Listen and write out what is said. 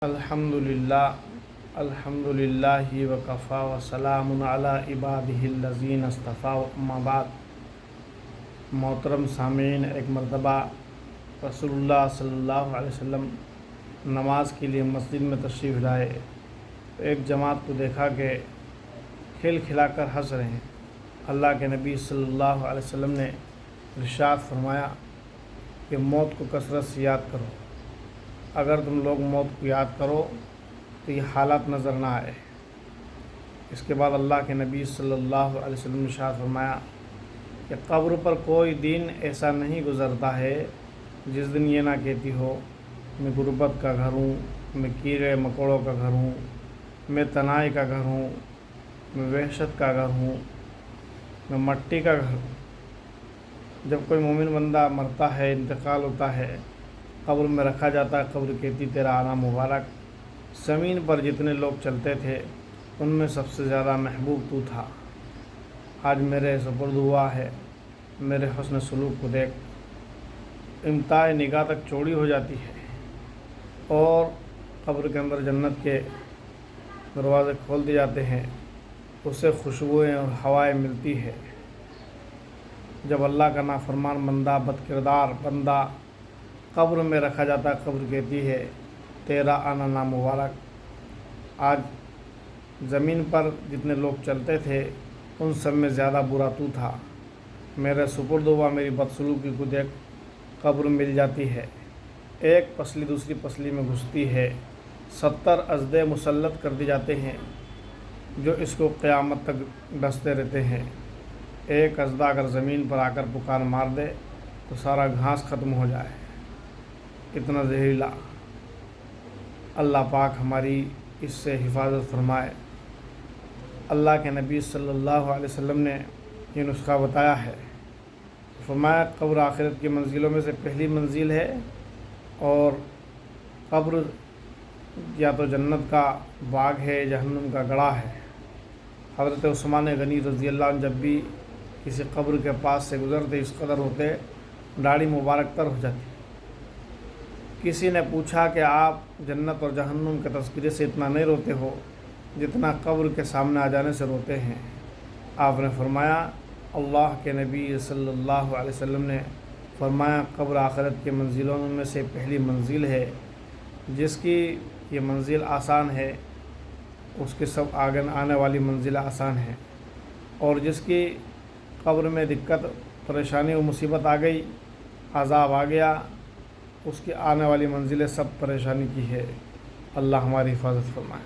الحمدللہ وکفا وسلام علی عبادہ الذین اصطفیٰ اما بعد۔ محترم سامعین، ایک مرتبہ رسول اللہ صلی اللہ علیہ وسلم نماز کے لیے مسجد میں تشریف لائے تو ایک جماعت کو دیکھا کہ کھیل کھلا کر ہنس رہے ہیں۔ اللہ کے نبی صلی اللہ علیہ وسلم نے ارشاد فرمایا کہ موت کو کثرت سے یاد کرو، اگر تم لوگ موت کو یاد کرو تو یہ حالات نظر نہ آئے۔ اس کے بعد اللہ کے نبی صلی اللہ علیہ وسلم نے ارشاد فرمایا کہ قبر پر کوئی دن ایسا نہیں گزرتا ہے جس دن یہ نہ کہتی ہو میں غربت کا گھر ہوں، میں کیڑے مکوڑوں کا گھر ہوں، میں تنہائی کا گھر ہوں، میں وحشت کا گھر ہوں، میں مٹی کا گھر ہوں۔ جب کوئی مومن بندہ مرتا ہے، انتقال ہوتا ہے، قبر میں رکھا جاتا ہے، قبر کہتی تیرا آنا مبارک، زمین پر جتنے لوگ چلتے تھے ان میں سب سے زیادہ محبوب تو تھا، آج میرے سپرد ہوا ہے، میرے حسن سلوک کو دیکھ۔ امتاع نگاہ تک چوڑی ہو جاتی ہے اور قبر کے اندر جنت کے دروازے کھول دیے جاتے ہیں، اسے خوشبوئیں اور ہوائیں ملتی ہے۔ جب اللہ کا نافرمان بندہ، بد کردار بندہ قبر میں رکھا جاتا ہے، قبر کہتی ہے تیرا آنا نامبارک، آج زمین پر جتنے لوگ چلتے تھے ان سب میں زیادہ برا تو تھا، میرے سپرد ہوا، میری بدسلوکی کو دیکھ۔ قبر مل جاتی ہے، ایک پسلی دوسری پسلی میں گھستی ہے، 70 اژدھے مسلط کر دی جاتے ہیں جو اس کو قیامت تک ڈستے رہتے ہیں۔ ایک اژدھا اگر زمین پر آ کر پکار مار دے تو سارا گھاس ختم ہو جائے، اتنا زہریلا۔ اللہ پاک ہماری اس سے حفاظت فرمائے۔ اللہ کے نبی صلی اللہ علیہ وسلم نے یہ نسخہ بتایا ہے، فرمایا قبر آخرت کی منزلوں میں سے پہلی منزل ہے، اور قبر یا تو جنت کا باغ ہے، جہنم کا گڑھا ہے۔ حضرت عثمان غنی رضی اللہ عنہ جب بھی کسی قبر کے پاس سے گزرتے اس قدر ہوتے داڑھی مبارک تر ہو جاتی۔ کسی نے پوچھا کہ آپ جنت اور جہنم کے تذکرے سے اتنا نہیں روتے ہو جتنا قبر کے سامنے آ جانے سے روتے ہیں؟ آپ نے فرمایا اللہ کے نبی صلی اللہ علیہ وسلم نے فرمایا قبر آخرت کے منزلوں میں سے پہلی منزل ہے، جس کی یہ منزل آسان ہے اس کے سب آنے والی منزلیں آسان ہیں، اور جس کی قبر میں دقت پریشانی و مصیبت آ گئی، عذاب آ گیا، اس کی آنے والی منزلیں سب پریشانی کی ہے۔ اللہ ہماری حفاظت فرمائے۔